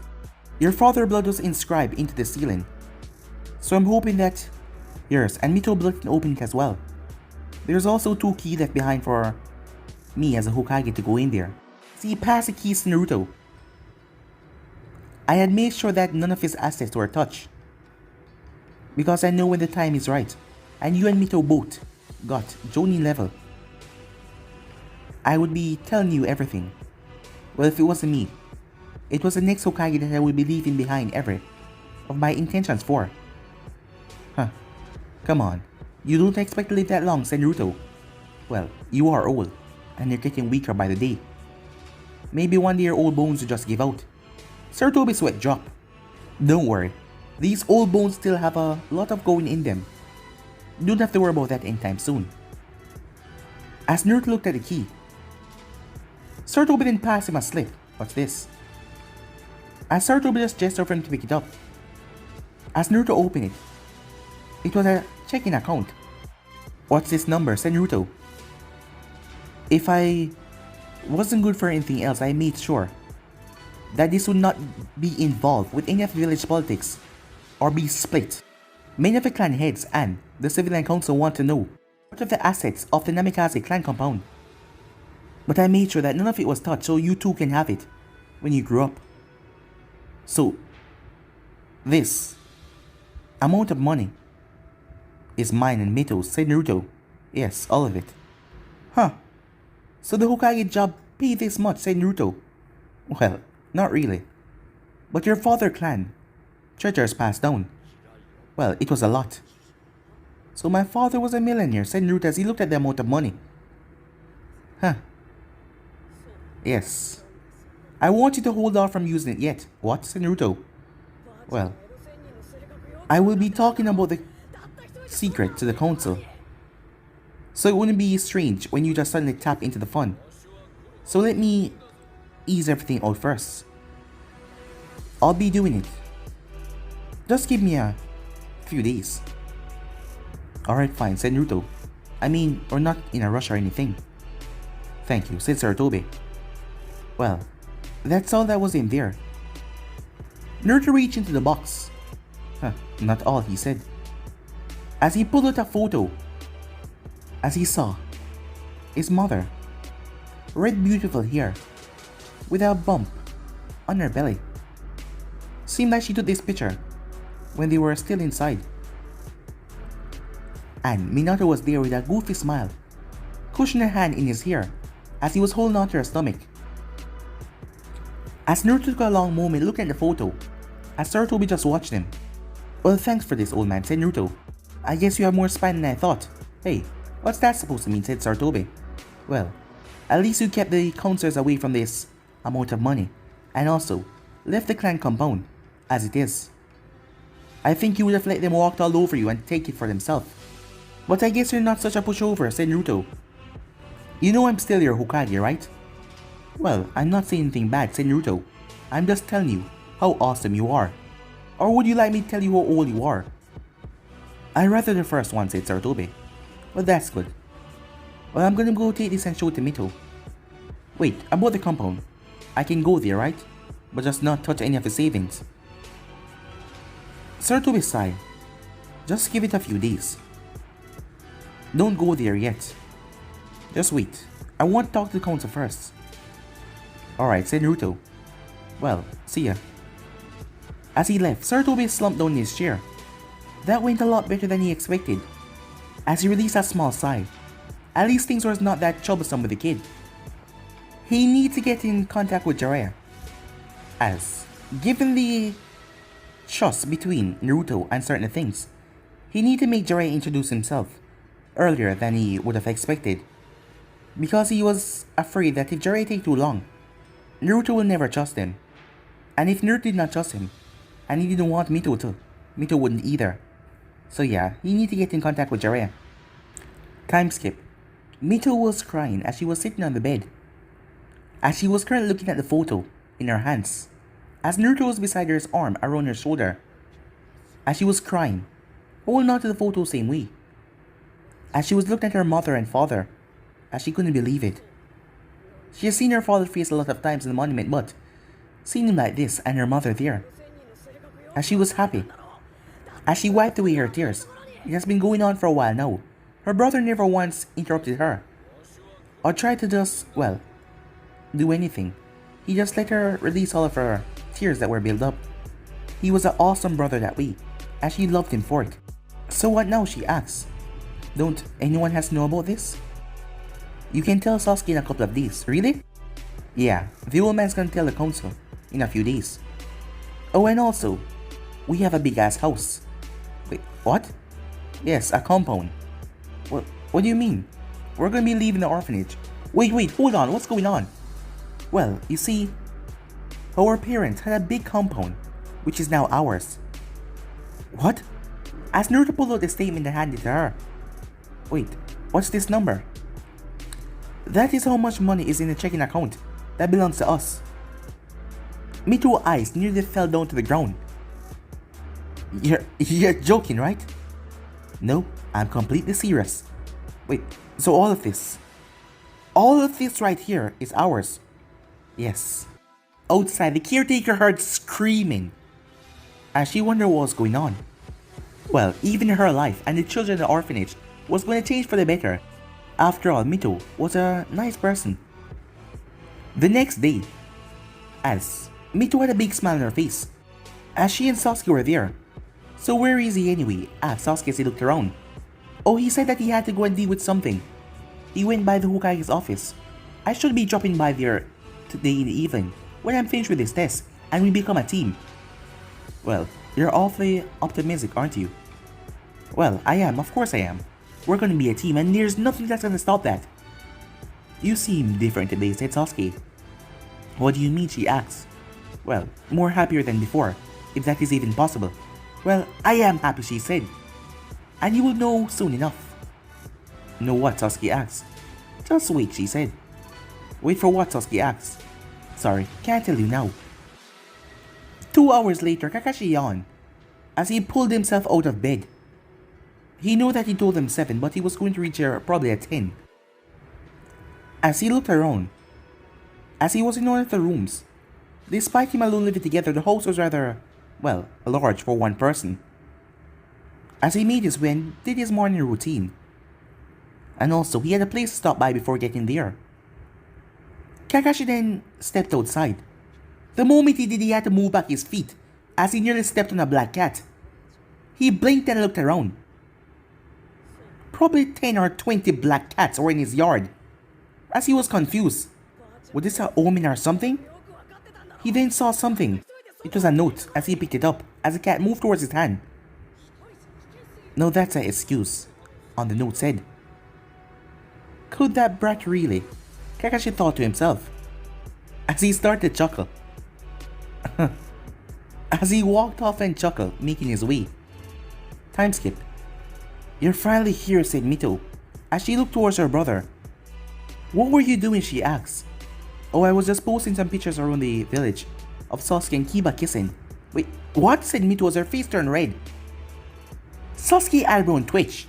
your father's blood was inscribed into the ceiling. So I'm hoping that yours and Mito blood can open it as well. There's also 2 keys left behind for me as a Hokage to go in there. So he passed the keys to Naruto. I had made sure that none of his assets were touched. Because I know when the time is right, and you and Mito both got Jonin level, I would be telling you everything. Well, if it wasn't me, it was the next Hokage that I would be leaving behind every of my intentions for. Huh. Come on. You don't expect to live that long, said Naruto. Well, you are old, and you're getting weaker by the day. Maybe one day your old bones will just give out. Sir Toby's sweat dropped. Don't worry. These old bones still have a lot of going in them. You don't have to worry about that anytime soon. As Naruto looked at the key, Sir Toby then passed him a slip. What's this? As Sir Toby just gestured for him to pick it up. As Naruto opened it, it was a checking account. What's this number? Said Naruto. If I wasn't good for anything else, I made sure that this would not be involved with any of the village politics. or be split. Many of the clan heads and the civilian council want to know part of the assets of the Namikaze clan compound. But I made sure that none of it was touched so you too can have it when you grow up. So, this amount of money is mine and Mito's, said Naruto. Yes, all of it. Huh. So the Hokage job paid this much, said Naruto. Well, not really. But your father clan treasures passed down. Well, it was a lot. So my father was a millionaire, said Naruto as he looked at the amount of money. Huh. Yes. I want you to hold off from using it yet. What? Said Naruto. Well, I will be talking about the secret to the council. So it wouldn't be strange when you just suddenly tap into the fun. So let me ease everything out first. I'll be doing it. Just give me a few days. Alright, fine, said Naruto. I mean, we're not in a rush or anything. Thank you, said Sarutobi. Well, that's all that was in there. Naruto reached into the box. Huh, not all, he said. As he pulled out a photo, as he saw his mother, red beautiful hair, with a bump on her belly. Seemed like she took this picture when they were still inside. And Minato was there with a goofy smile, cushioning her hand in his hair as he was holding onto her stomach. As Naruto took a long moment looking at the photo, as Sarutobi just watched him. Well, thanks for this, old man, said Naruto. I guess you have more spine than I thought. Hey, what's that supposed to mean, said Sarutobi. Well, at least you kept the councilors away from this amount of money, and also left the clan compound as it is. I think you would have let them walk all over you and take it for themselves. But I guess you're not such a pushover, said Naruto. You know I'm still your Hokage, right? Well, I'm not saying anything bad, said Naruto. I'm just telling you how awesome you are. Or would you like me to tell you how old you are? I'd rather the first one, said Sarutobi. Well, that's good. Well, I'm gonna go take this and show it to Mito. Wait, about the compound. I can go there, right? But just not touch any of the savings. Sarutobi sighed. Just give it a few days. Don't go there yet. Just wait. I want to talk to the council first. Alright, said Naruto. Well, see ya. As he left, Sarutobi slumped down in his chair. That went a lot better than he expected. As he released a small sigh. At least things were not that troublesome with the kid. He needed to get in contact with Jiraiya. As, given the trust between Naruto and certain things, he needed to make Jiraiya introduce himself earlier than he would have expected. Because he was afraid that if Jiraiya take too long, Naruto will never trust him. And if Naruto did not trust him, and he didn't want Mito to, Mito wouldn't either. So yeah, he needed to get in contact with Jiraiya. Time skip. Mito was crying as she was sitting on the bed. As she was currently looking at the photo in her hands. As Naruto was beside her, arm around her shoulder. As she was crying, holding on to the photo same way. As she was looking at her mother and father, as she couldn't believe it. She has seen her father's face a lot of times in the monument, but seeing him like this and her mother there. As she was happy. As she wiped away her tears. It has been going on for a while now. Her brother never once interrupted her. Or tried to just, well, do anything. He just let her release all of her tears that were built up. He was an awesome brother that way, and she loved him for it. So what now, she asks. Don't anyone has to know about this? You can tell Sasuke in a couple of days, really? Yeah, the old man's gonna tell the council in a few days. Oh, and also, we have a big ass house. Wait, what? Yes, a compound. What do you mean? We're gonna be leaving the orphanage. Wait, hold on, what's going on? Well, you see, our parents had a big compound, which is now ours. What? As Naruto pulled out the statement and handed it to her. Wait, what's this number? That is how much money is in the checking account that belongs to us. Mito's eyes nearly fell down to the ground. You're joking, right? No, I'm completely serious. Wait, so all of this right here is ours? Yes. Outside, the caretaker heard screaming. as she wondered what was going on. Well, even her life and the children in the orphanage was going to change for the better. After all, Mito was a nice person. The next day, as Mito had a big smile on her face, as she and Sasuke were there. So where is he anyway? Asked Sasuke as he looked around. Oh, he said that he had to go and deal with something. He went by the Hokage's office. I should be dropping by there today in the evening when I'm finished with this test and we become a team. Well, you're awfully optimistic, aren't you? Well, I am, of course I am. We're gonna be a team and there's nothing that's gonna stop that. You seem different today, said Sasuke. What do you mean, she asked. Well, more happier than before, if that is even possible. Well, I am happy, she said. And you will know soon enough. Know what? Sasuke asked. Just wait, she said. Wait for what? Sasuke asked. Sorry, can't tell you now. 2 hours later, Kakashi yawned as he pulled himself out of bed. He knew that he told them 7, but he was going to reach here probably at 10. As he looked around, as he was in one of the rooms, despite him alone living together, the house was rather, well, large for one person. As he made his way and did his morning routine. And also, he had a place to stop by before getting there. Kakashi then stepped outside. The moment he did, he had to move back his feet, as he nearly stepped on a black cat. He blinked and looked around. Probably 10 or 20 black cats were in his yard. As he was confused. Was this an omen or something? He then saw something. It was a note as he picked it up, as the cat moved towards his hand. No, that's an excuse, on the note said. Could that brat really? Kakashi thought to himself, as he started to chuckle. As he walked off and chuckled, making his way. Time skip. You're finally here, said Mito, as she looked towards her brother. What were you doing? She asked. Oh, I was just posting some pictures around the village of Sasuke and Kiba kissing. Wait, what? Said Mito as her face turned red. Sasuke eyebrow twitched.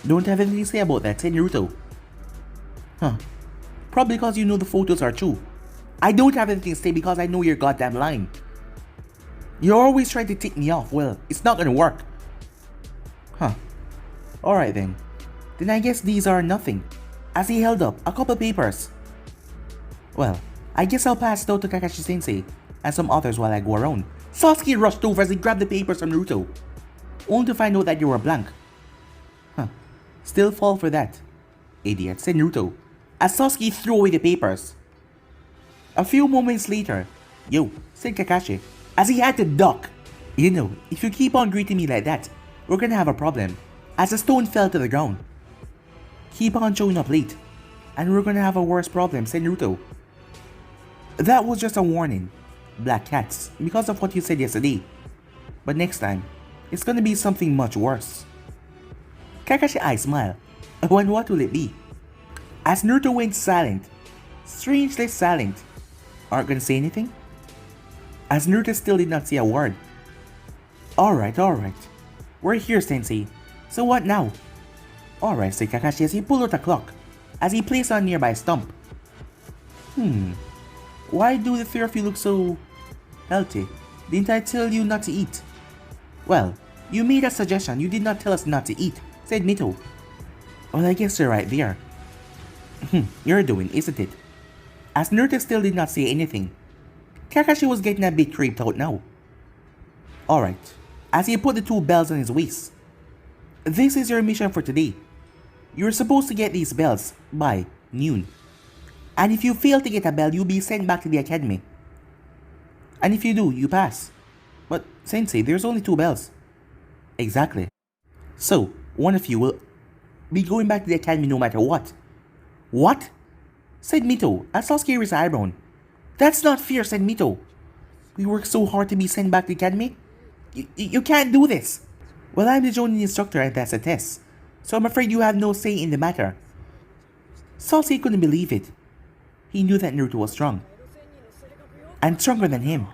Don't have anything to say about that, said Naruto. Huh. Probably because you know the photos are true. I don't have anything to say because I know you're goddamn lying. You're always trying to tick me off. Well, it's not gonna work. Huh. Alright then. Then I guess these are nothing. As he held up a couple papers. Well, I guess I'll pass it out to Kakashi Sensei and some others while I go around. Sasuke rushed over as he grabbed the papers from Naruto, only to find out that they were blank. Huh. Still fall for that, idiot, said Naruto, as Sasuke threw away the papers. A few moments later, yo, said Kakashi, as he had to duck. You know, if you keep on greeting me like that, we're gonna have a problem, as a stone fell to the ground. Keep on showing up late, and we're gonna have a worse problem, said Naruto. That was just a warning, Black Cats, because of what you said yesterday. But next time, it's gonna be something much worse. Kakashi's eyes smiled. Oh, and what will it be? As Naruto went silent, strangely silent. Aren't gonna say anything? As Naruto still did not say a word. Alright. We're here, Sensei. So what now? Alright, said Kakashi as he pulled out a clock, as he placed on a nearby stump. Why do the three of you look so healthy? Didn't I tell you not to eat? Well, you made a suggestion, you did not tell us not to eat, said Mito. Well, I guess you're right there. You're doing, isn't it? As Naruto still did not say anything, Kakashi was getting a bit creeped out now. Alright, as he put the 2 bells on his waist. This is your mission for today. You're supposed to get these bells by noon. And if you fail to get a bell, you'll be sent back to the academy. And if you do, you pass. But Sensei, there's only 2 bells. Exactly. So, one of you will be going back to the academy no matter what. What? Said Mito as Sasuke raised his eyebrow. That's not fair, said Mito. We worked so hard to be sent back to the academy. You can't do this. Well, I'm the Jonin instructor and that's a test. So I'm afraid you have no say in the matter. Sasuke couldn't believe it. He knew that Naruto was strong. And stronger than him.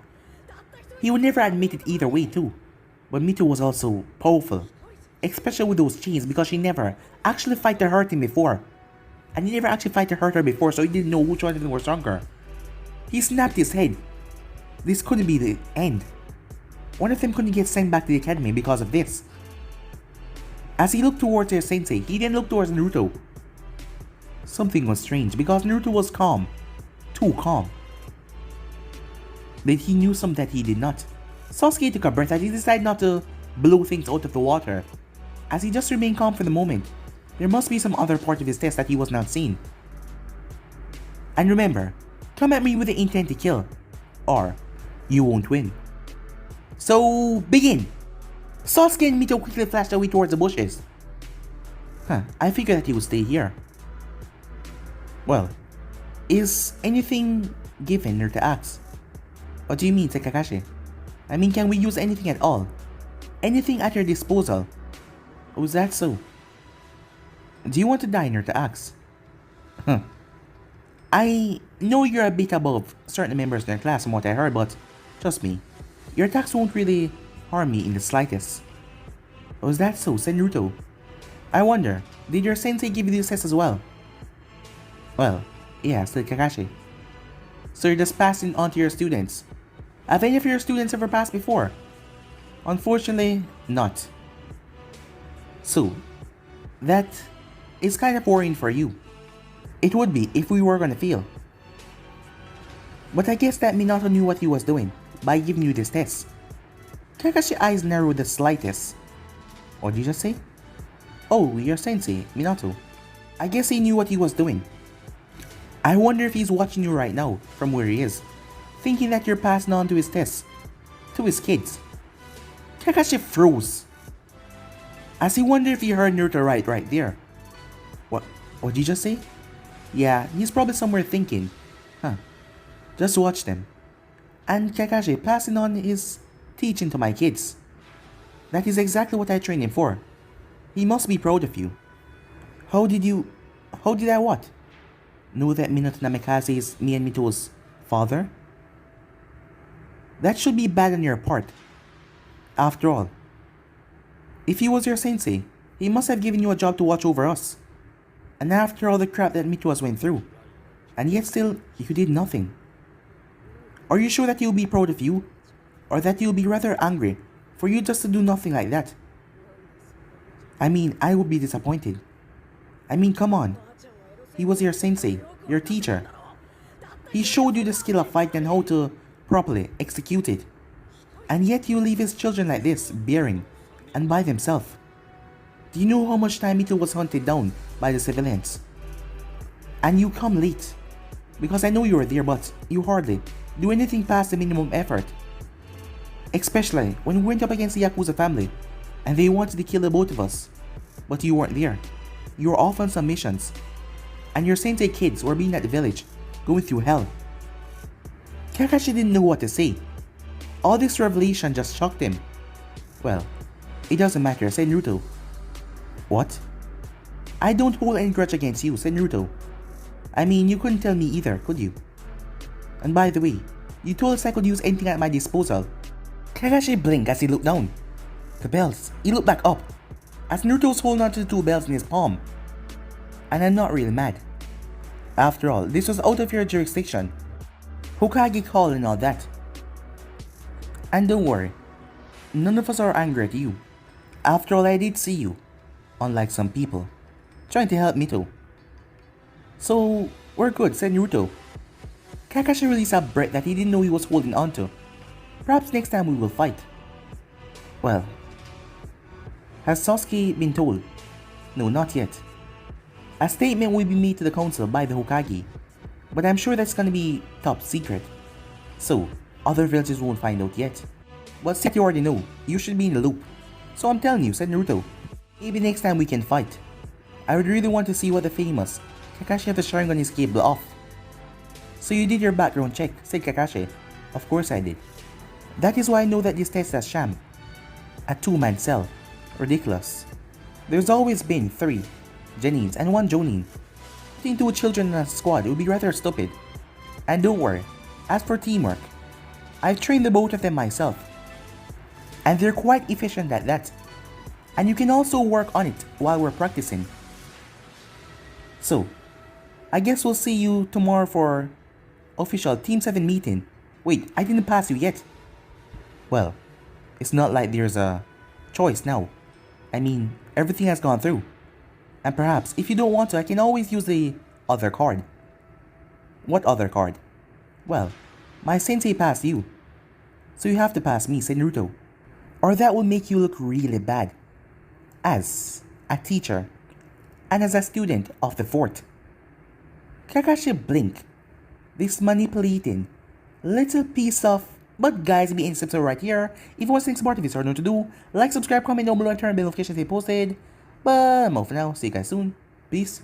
He would never admit it either way too. But Mito was also powerful. Especially with those chains because she never actually fight to hurt him before. And he never actually fight to hurt her before, so he didn't know which one of them were stronger. He snapped his head. This couldn't be the end. one of them couldn't get sent back to the academy because of this. As he looked towards their sensei, he didn't look towards Naruto. Something was strange because Naruto was calm. Too calm. Then he knew something that he did not. Sasuke took a breath as he decided not to blow things out of the water. As he just remained calm for the moment, there must be some other part of his test that he was not seeing. And remember, come at me with the intent to kill, or you won't win. So, begin! Sasuke and Mito quickly flashed away towards the bushes. I figured that he would stay here. Well, is anything given Naruto asks? What do you mean, Kakashi? I mean, can we use anything at all? Anything at your disposal? Oh, is that so? Do you want to die, Naruto asks? I know you're a bit above certain members in your class from what I heard, but trust me, your attacks won't really harm me in the slightest. Oh, is that so, said Naruto? I wonder, did your sensei give you this test as well? Well, yeah, said Kakashi. So you're just passing on to your students. Have any of your students ever passed before? Unfortunately, not. So, that is kind of worrying for you. It would be if we were gonna fail. But I guess that Minato knew what he was doing by giving you this test. Kakashi's eyes narrowed the slightest. What did you just say? Oh, your sensei, Minato. I guess he knew what he was doing. I wonder if he's watching you right now, from where he is, thinking that you're passing on to his tests, to his kids. Kakashi froze, as he wondered if he heard Naruto right there. What did you just say? Yeah, he's probably somewhere thinking, just watch them. And Kakashi passing on his teaching to my kids. That is exactly what I trained him for. He must be proud of you. How did I what? Know that Minato Namikaze is me and Mito's father? That should be bad on your part. After all, if he was your sensei, he must have given you a job to watch over us. And after all the crap that Mito has went through, and yet still, you did nothing. Are you sure that he'll be proud of you? Or that he'll be rather angry for you just to do nothing like that? I mean, I would be disappointed. I mean, come on. He was your sensei, your teacher. He showed you the skill of fighting and how to properly execute it. And yet you leave his children like this, bearing, and by themselves. Do you know how much time Mito was hunted down by the civilians? And you come late. Because I know you were there, but you hardly do anything past the minimum effort. Especially when we went up against the Yakuza family, and they wanted to kill the both of us. But you weren't there. You were off on some missions. And your sensei kids were being at the village, going through hell. Kakashi didn't know what to say. All this revelation just shocked him. Well, it doesn't matter, said Naruto. What? I don't hold any grudge against you, said Naruto. I mean, you couldn't tell me either, could you? And by the way, you told us I could use anything at my disposal. Kakashi blinked as he looked down. The bells. He looked back up, as Naruto was holding onto the two bells in his palm. And I'm not really mad. After all, this was out of your jurisdiction. Hokage call and all that. And don't worry, none of us are angry at you. After all, I did see you, unlike some people, trying to help Mito. So, we're good, said Naruto. Kakashi released a breath that he didn't know he was holding onto. Perhaps next time we will fight. Well, has Sasuke been told? No, not yet. A statement will be made to the council by the Hokage, but I'm sure that's gonna be top secret. So, other villagers won't find out yet. But since you already know, you should be in the loop. So I'm telling you, said Naruto. Maybe next time we can fight. I would really want to see what the famous Kakashi have the Sharingan is capable of. So you did your background check, said Kakashi. Of course I did. That is why I know that this test is sham. A two-man cell. Ridiculous. There's always been 3 Janines and 1 Jonin. Putting 2 children in a squad would be rather stupid. And don't worry, as for teamwork, I've trained the both of them myself. And they're quite efficient at that. And you can also work on it while we're practicing. So, I guess we'll see you tomorrow for official Team 7 meeting. Wait, I didn't pass you yet. Well, It's not like there's a choice now. I mean, everything has gone through. And perhaps, if you don't want to, I can always use the other card. What other card? Well, my sensei passed you. So you have to pass me, say Naruto. Or that will make you look really bad. As a teacher. And as a student of the fort. Kakashi blinked. This manipulating little piece of... But guys, be in subscribe right here. If you want to see more, if it's hard to do, like, subscribe, comment down below, and turn on bell notifications to be posted. But I'm off for now. See you guys soon. Peace.